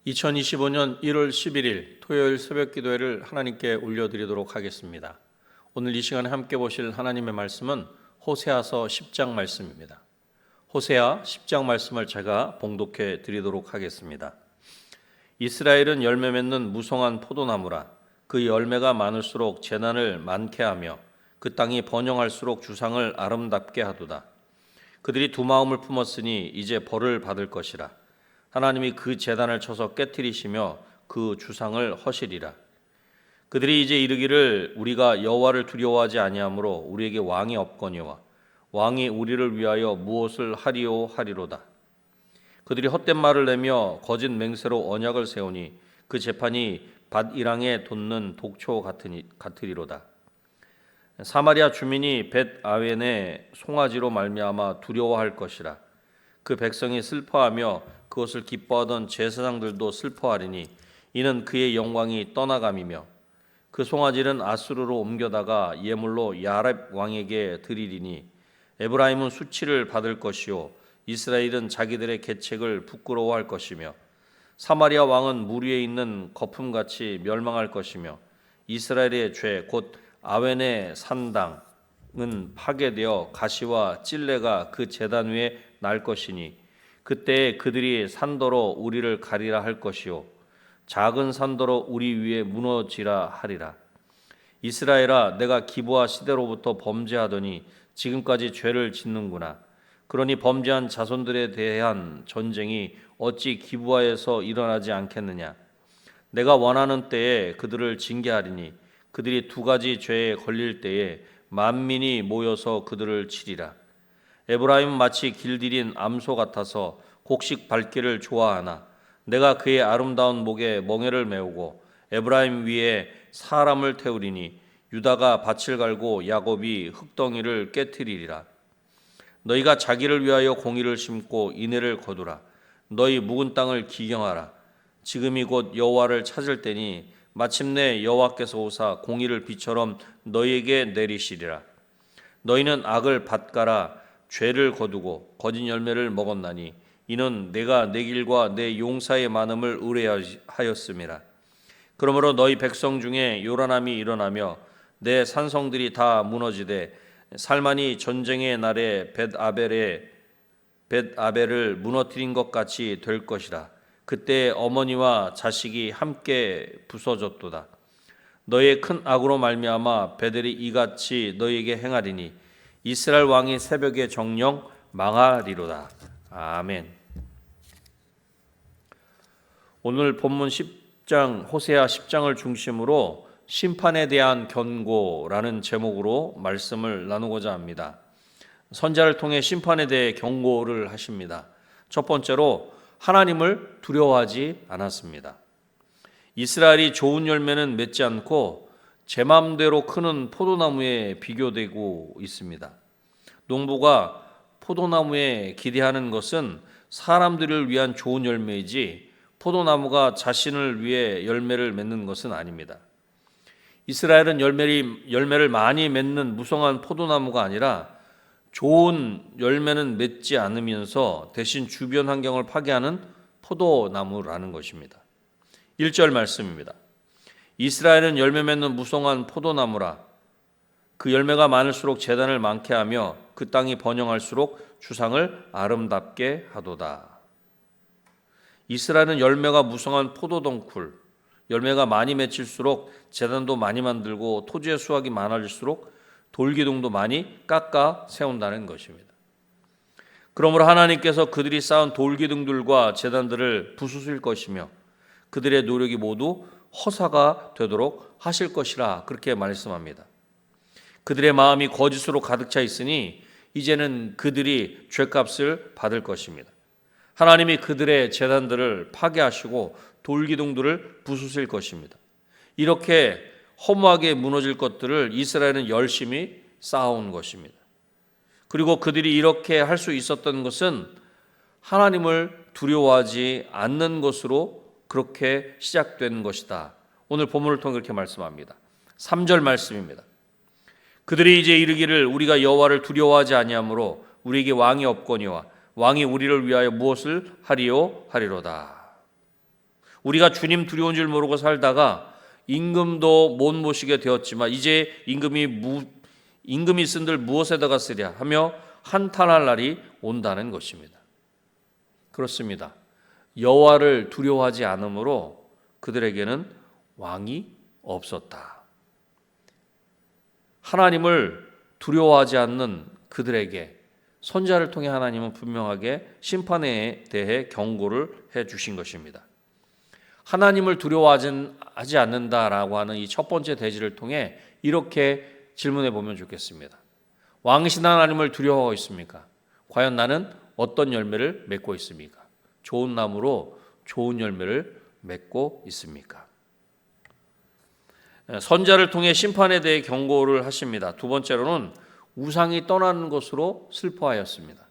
2025년 1월 11일 토요일 새벽 기도회를 하나님께 올려드리도록 하겠습니다. 오늘 이 시간에 함께 보실 하나님의 말씀은 호세아서 10장 말씀입니다. 호세아 10장 말씀을 제가 봉독해 드리도록 하겠습니다. 이스라엘은 열매 맺는 무성한 포도나무라. 그 열매가 많을수록 재난을 많게 하며 그 땅이 번영할수록 주상을 아름답게 하도다. 그들이 두 마음을 품었으니 이제 벌을 받을 것이라. 하나님이 그 제단을 쳐서 깨트리시며 그 주상을 허시리라. 그들이 이제 이르기를 우리가 여호와를 두려워하지 아니하므로 우리에게 왕이 없거니와 왕이 우리를 위하여 무엇을 하리오 하리로다. 그들이 헛된 말을 내며 거짓 맹세로 언약을 세우니 그 재판이 밧이랑에 돋는 독초 같으리로다. 사마리아 주민이 벳 아웬의 송아지로 말미암아 두려워할 것이라. 그 백성이 슬퍼하며 그것을 기뻐하던 제사장들도 슬퍼하리니 이는 그의 영광이 떠나감이며 그 송아지는 아수르로 옮겨다가 예물로 야렙 왕에게 드리리니 에브라임은 수치를 받을 것이요 이스라엘은 자기들의 계책을 부끄러워할 것이며 사마리아 왕은 물 위에 있는 거품같이 멸망할 것이며 이스라엘의 죄 곧 아웬의 산당은 파괴되어 가시와 찔레가 그 제단 위에 날 것이니 그때 그들이 산더러 우리를 가리라 할 것이요 작은 산더러 우리 위에 무너지라 하리라. 이스라엘아, 내가 기브아 시대로부터 범죄하더니 지금까지 죄를 짓는구나. 그러니 범죄한 자손들에 대한 전쟁이 어찌 기브아에서 일어나지 않겠느냐. 내가 원하는 때에 그들을 징계하리니 그들이 두 가지 죄에 걸릴 때에 만민이 모여서 그들을 치리라. 에브라임은 마치 길들인 암소 같아서 곡식 밟기를 좋아하나 내가 그의 아름다운 목에 멍에를 메우고 에브라임 위에 사람을 태우리니 유다가 밭을 갈고 야곱이 흙덩이를 깨트리리라. 너희가 자기를 위하여 공의를 심고 인애를 거두라. 너희 묵은 땅을 기경하라. 지금이 곧 여호와를 찾을 때니 마침내 여호와께서 오사 공의를 비처럼 너희에게 내리시리라. 너희는 악을 밭가라. 죄를 거두고 거짓 열매를 먹었나니 이는 내가 내 길과 내 용사의 많음을 의뢰하였음이라. 그러므로 너희 백성 중에 요란함이 일어나며 내 산성들이 다 무너지되 살만이 전쟁의 날에 벳아벨을 무너뜨린 것 같이 될 것이라. 그때 어머니와 자식이 함께 부서졌도다. 너희의 큰 악으로 말미암아 베델이 이같이 너희에게 행하리니 이스라엘 왕이 새벽에 정령 망하리로다. 아멘. 오늘 본문 10장 호세아 10장을 중심으로 심판에 대한 경고라는 제목으로 말씀을 나누고자 합니다. 선지자를 통해 심판에 대해 경고를 하십니다. 첫 번째로 하나님을 두려워하지 않았습니다. 이스라엘이 좋은 열매는 맺지 않고 제 마음대로 크는 포도나무에 비교되고 있습니다. 농부가 포도나무에 기대하는 것은 사람들을 위한 좋은 열매이지 포도나무가 자신을 위해 열매를 맺는 것은 아닙니다. 이스라엘은 열매를 많이 맺는 무성한 포도나무가 아니라 좋은 열매는 맺지 않으면서 대신 주변 환경을 파괴하는 포도나무라는 것입니다. 1절 말씀입니다. 이스라엘은 열매 맺는 무성한 포도나무라. 그 열매가 많을수록 재단을 많게 하며 그 땅이 번영할수록 주상을 아름답게 하도다. 이스라엘은 열매가 무성한 포도덩쿨, 열매가 많이 맺힐수록 재단도 많이 만들고 토지의 수확이 많아질수록 돌기둥도 많이 깎아 세운다는 것입니다. 그러므로 하나님께서 그들이 쌓은 돌기둥들과 재단들을 부수실 것이며 그들의 노력이 모두 허사가 되도록 하실 것이라 그렇게 말씀합니다. 그들의 마음이 거짓으로 가득 차 있으니 이제는 그들이 죄값을 받을 것입니다. 하나님이 그들의 제단들을 파괴하시고 돌기둥들을 부수실 것입니다. 이렇게 허무하게 무너질 것들을 이스라엘은 열심히 쌓아온 것입니다. 그리고 그들이 이렇게 할 수 있었던 것은 하나님을 두려워하지 않는 것으로 그렇게 시작된 것이다. 오늘 본문을 통해 그렇게 말씀합니다. 3절 말씀입니다. 그들이 이제 이르기를 우리가 여호와를 두려워하지 아니하므로 우리에게 왕이 없거니와 왕이 우리를 위하여 무엇을 하리오 하리로다. 우리가 주님 두려운 줄 모르고 살다가 임금도 못 모시게 되었지만 이제 임금이 쓴들 무엇에다가 쓰랴 하며 한탄할 날이 온다는 것입니다. 그렇습니다. 여호와를 두려워하지 않으므로 그들에게는 왕이 없었다. 하나님을 두려워하지 않는 그들에게 선지자를 통해 하나님은 분명하게 심판에 대해 경고를 해 주신 것입니다. 하나님을 두려워하지 않는다라고 하는 이 첫 번째 대지를 통해 이렇게 질문해 보면 좋겠습니다. 왕이신 하나님을 두려워하고 있습니까? 과연 나는 어떤 열매를 맺고 있습니까? 좋은 나무로 좋은 열매를 맺고 있습니까? 선지자를 통해 심판에 대해 경고를 하십니다. 두 번째로는 우상이 떠나는 것으로 슬퍼하였습니다.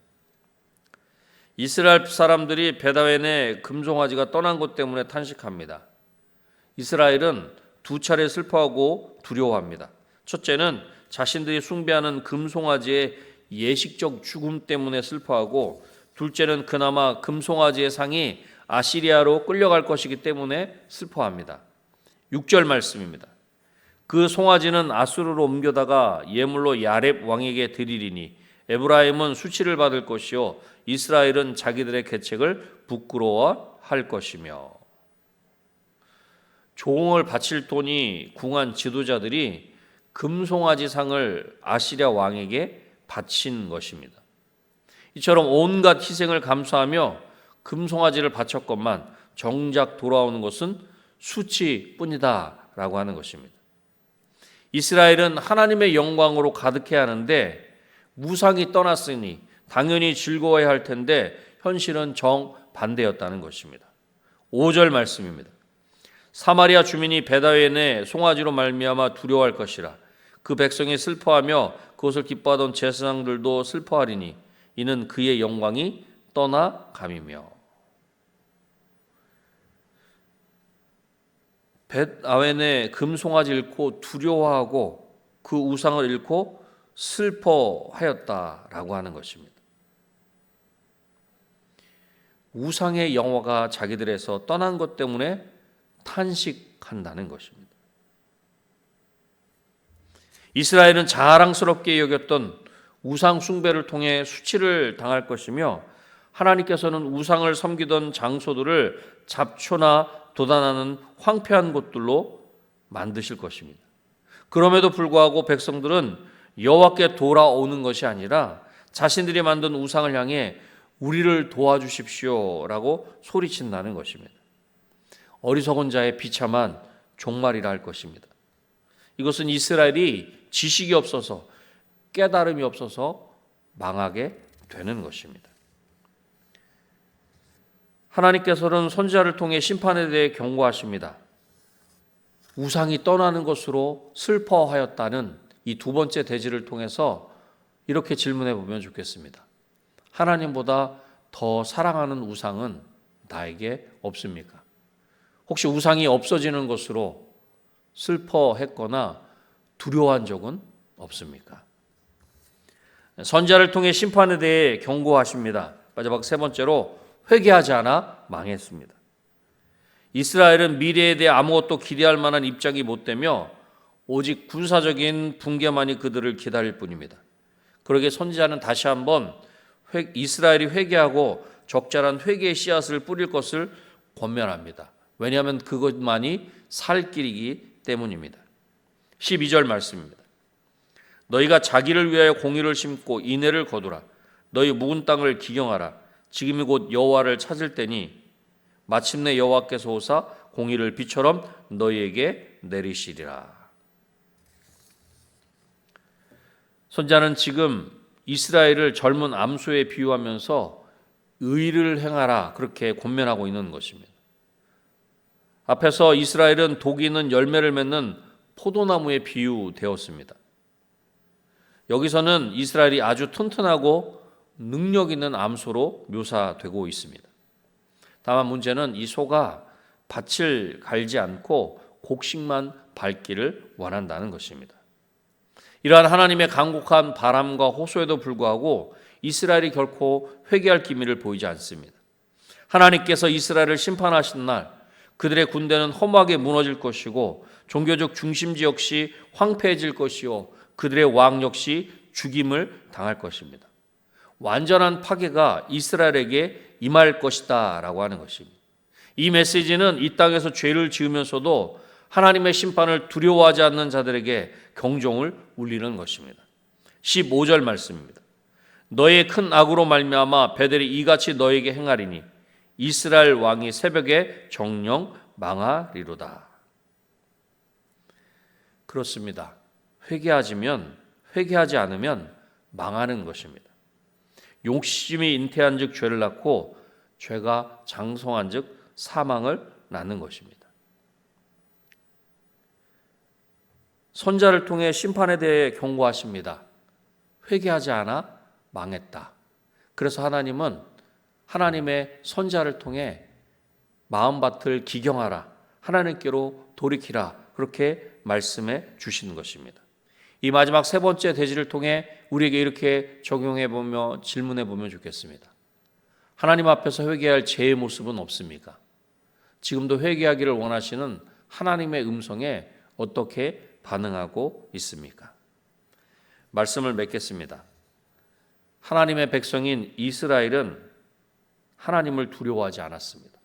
이스라엘 사람들이 베다웬의 금송아지가 떠난 것 때문에 탄식합니다. 이스라엘은 두 차례 슬퍼하고 두려워합니다. 첫째는 자신들이 숭배하는 금송아지의 예식적 죽음 때문에 슬퍼하고, 둘째는 그나마 금송아지의 상이 아시리아로 끌려갈 것이기 때문에 슬퍼합니다. 6절 말씀입니다. 그 송아지는 아수르로 옮겨다가 예물로 야렙 왕에게 드리리니 에브라임은 수치를 받을 것이요 이스라엘은 자기들의 계책을 부끄러워할 것이며. 조공을 바칠 돈이 궁한 지도자들이 금송아지 상을 아시리아 왕에게 바친 것입니다. 이처럼 온갖 희생을 감수하며 금송아지를 바쳤건만 정작 돌아오는 것은 수치뿐이다 라고 하는 것입니다. 이스라엘은 하나님의 영광으로 가득해야 하는데 우상이 떠났으니 당연히 즐거워야 할 텐데 현실은 정반대였다는 것입니다. 5절 말씀입니다. 사마리아 주민이 베다웬의 송아지로 말미암아 두려워할 것이라. 그 백성이 슬퍼하며 그것을 기뻐하던 제사장들도 슬퍼하리니 이는 그의 영광이 떠나감이며. 벳아웬의 금송아지를 잃고 두려워하고 그 우상을 잃고 슬퍼하였다라고 하는 것입니다. 우상의 영화가 자기들에서 떠난 것 때문에 탄식한다는 것입니다. 이스라엘은 자랑스럽게 여겼던 우상 숭배를 통해 수치를 당할 것이며, 하나님께서는 우상을 섬기던 장소들을 잡초나 돋아나는 황폐한 곳들로 만드실 것입니다. 그럼에도 불구하고 백성들은 여호와께 돌아오는 것이 아니라 자신들이 만든 우상을 향해 우리를 도와주십시오라고 소리친다는 것입니다. 어리석은 자의 비참한 종말이라 할 것입니다. 이것은 이스라엘이 지식이 없어서 깨달음이 없어서 망하게 되는 것입니다. 하나님께서는 선지자를 통해 심판에 대해 경고하십니다. 우상이 떠나는 것으로 슬퍼하였다는 이 두 번째 대지를 통해서 이렇게 질문해 보면 좋겠습니다. 하나님보다 더 사랑하는 우상은 나에게 없습니까? 혹시 우상이 없어지는 것으로 슬퍼했거나 두려워한 적은 없습니까? 선지자를 통해 심판에 대해 경고하십니다. 마지막 세 번째로 회개하지 않아 망했습니다. 이스라엘은 미래에 대해 아무것도 기대할 만한 입장이 못 되며 오직 군사적인 붕괴만이 그들을 기다릴 뿐입니다. 그러기에 선지자는 다시 한번 이스라엘이 회개하고 적절한 회개의 씨앗을 뿌릴 것을 권면합니다. 왜냐하면 그것만이 살 길이기 때문입니다. 12절 말씀입니다. 너희가 자기를 위하여 공의를 심고 인애를 거두라. 너희 묵은 땅을 기경하라. 지금이 곧 여호와를 찾을 때니 마침내 여호와께서 오사 공의를 비처럼 너희에게 내리시리라. 선지자는 지금 이스라엘을 젊은 암소에 비유하면서 의를 행하라 그렇게 권면하고 있는 것입니다. 앞에서 이스라엘은 독이 있는 열매를 맺는 포도나무에 비유되었습니다. 여기서는 이스라엘이 아주 튼튼하고 능력 있는 암소로 묘사되고 있습니다. 다만 문제는 이 소가 밭을 갈지 않고 곡식만 밟기를 원한다는 것입니다. 이러한 하나님의 간곡한 바람과 호소에도 불구하고 이스라엘이 결코 회개할 기미를 보이지 않습니다. 하나님께서 이스라엘을 심판하신 날 그들의 군대는 허무하게 무너질 것이고 종교적 중심지 역시 황폐해질 것이요 그들의 왕 역시 죽임을 당할 것입니다. 완전한 파괴가 이스라엘에게 임할 것이다 라고 하는 것입니다. 이 메시지는 이 땅에서 죄를 지으면서도 하나님의 심판을 두려워하지 않는 자들에게 경종을 울리는 것입니다. 15절 말씀입니다. 너의 큰 악으로 말미암아 베델이 이같이 너에게 행하리니 이스라엘 왕이 새벽에 정령 망하리로다. 그렇습니다. 회개하지 않으면 망하는 것입니다. 욕심이 잉태한 즉 죄를 낳고 죄가 장성한 즉 사망을 낳는 것입니다. 선자를 통해 심판에 대해 경고하십니다. 회개하지 않아 망했다. 그래서 하나님은 하나님의 선자를 통해 마음밭을 기경하라, 하나님께로 돌이키라 그렇게 말씀해 주시는 것입니다. 이 마지막 세 번째 대지를 통해 우리에게 이렇게 적용해 보며 질문해 보면 좋겠습니다. 하나님 앞에서 회개할 죄의 모습은 없습니까? 지금도 회개하기를 원하시는 하나님의 음성에 어떻게 반응하고 있습니까? 말씀을 맺겠습니다. 하나님의 백성인 이스라엘은 하나님을 두려워하지 않았습니다.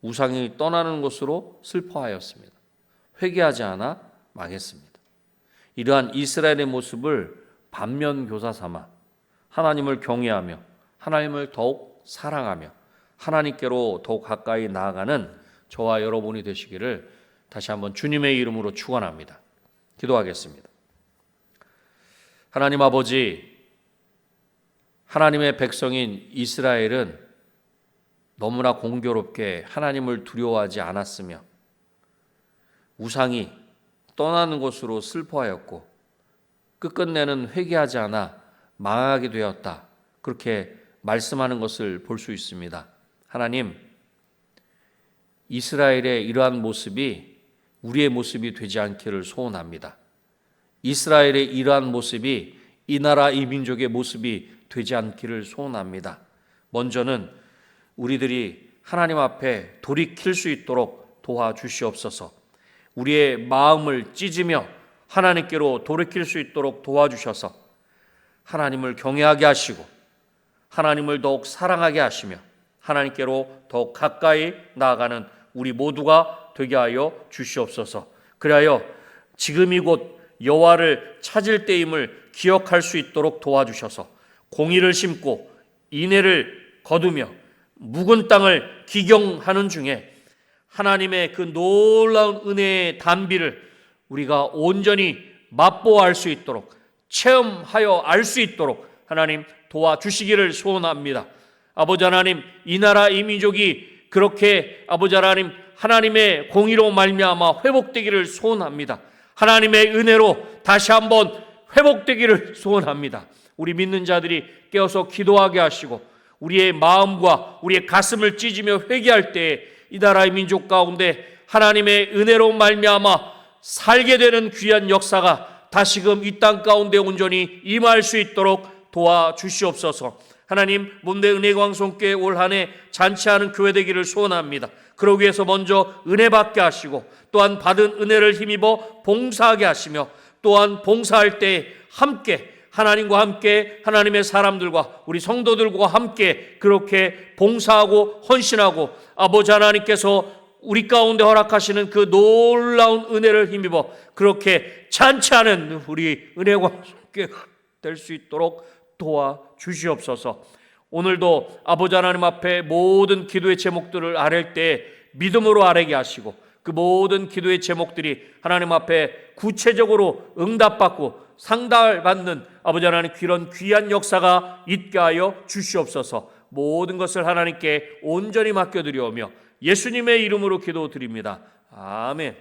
우상이 떠나는 것으로 슬퍼하였습니다. 회개하지 않아 망했습니다. 이러한 이스라엘의 모습을 반면교사 삼아 하나님을 경외하며 하나님을 더욱 사랑하며 하나님께로 더욱 가까이 나아가는 저와 여러분이 되시기를 다시 한번 주님의 이름으로 축원합니다. 기도하겠습니다. 하나님 아버지, 하나님의 백성인 이스라엘은 너무나 공교롭게 하나님을 두려워하지 않았으며 우상이 떠나는 것으로 슬퍼하였고 끝끝내는 회개하지 않아 망하게 되었다. 그렇게 말씀하는 것을 볼 수 있습니다. 하나님, 이스라엘의 이러한 모습이 우리의 모습이 되지 않기를 소원합니다. 이스라엘의 이러한 모습이 이 나라 이 민족의 모습이 되지 않기를 소원합니다. 먼저는 우리들이 하나님 앞에 돌이킬 수 있도록 도와주시옵소서. 우리의 마음을 찢으며 하나님께로 돌이킬 수 있도록 도와주셔서 하나님을 경외하게 하시고 하나님을 더욱 사랑하게 하시며 하나님께로 더욱 가까이 나아가는 우리 모두가 되게 하여 주시옵소서. 그리하여 지금이 곧 여호와를 찾을 때임을 기억할 수 있도록 도와주셔서 공의를 심고 인애를 거두며 묵은 땅을 기경하는 중에 하나님의 그 놀라운 은혜의 단비를 우리가 온전히 맛보아할 수 있도록 체험하여 알 수 있도록 하나님 도와주시기를 소원합니다. 아버지 하나님, 이 나라 이 민족이 그렇게 아버지 하나님 하나님의 공의로 말미암아 회복되기를 소원합니다. 하나님의 은혜로 다시 한번 회복되기를 소원합니다. 우리 믿는 자들이 깨어서 기도하게 하시고 우리의 마음과 우리의 가슴을 찢으며 회개할 때에 이 나라의 민족 가운데 하나님의 은혜로 말미암아 살게 되는 귀한 역사가 다시금 이 땅 가운데 온전히 임할 수 있도록 도와주시옵소서. 하나님, 문대 은혜광송교회 올 한 해 잔치하는 교회 되기를 소원합니다. 그러기 위해서 먼저 은혜 받게 하시고 또한 받은 은혜를 힘입어 봉사하게 하시며 또한 봉사할 때 함께 하나님과 함께 하나님의 사람들과 우리 성도들과 함께 그렇게 봉사하고 헌신하고 아버지 하나님께서 우리 가운데 허락하시는 그 놀라운 은혜를 힘입어 그렇게 잔치하는 우리 은혜광송교회가 될 수 있도록 도와주시옵소서. 오늘도 아버지 하나님 앞에 모든 기도의 제목들을 아랠 때 믿음으로 아뢰게 하시고 그 모든 기도의 제목들이 하나님 앞에 구체적으로 응답받고 상달을 받는 아버지 하나님 그런 귀한 역사가 있게 하여 주시옵소서. 모든 것을 하나님께 온전히 맡겨드리오며 예수님의 이름으로 기도드립니다. 아멘.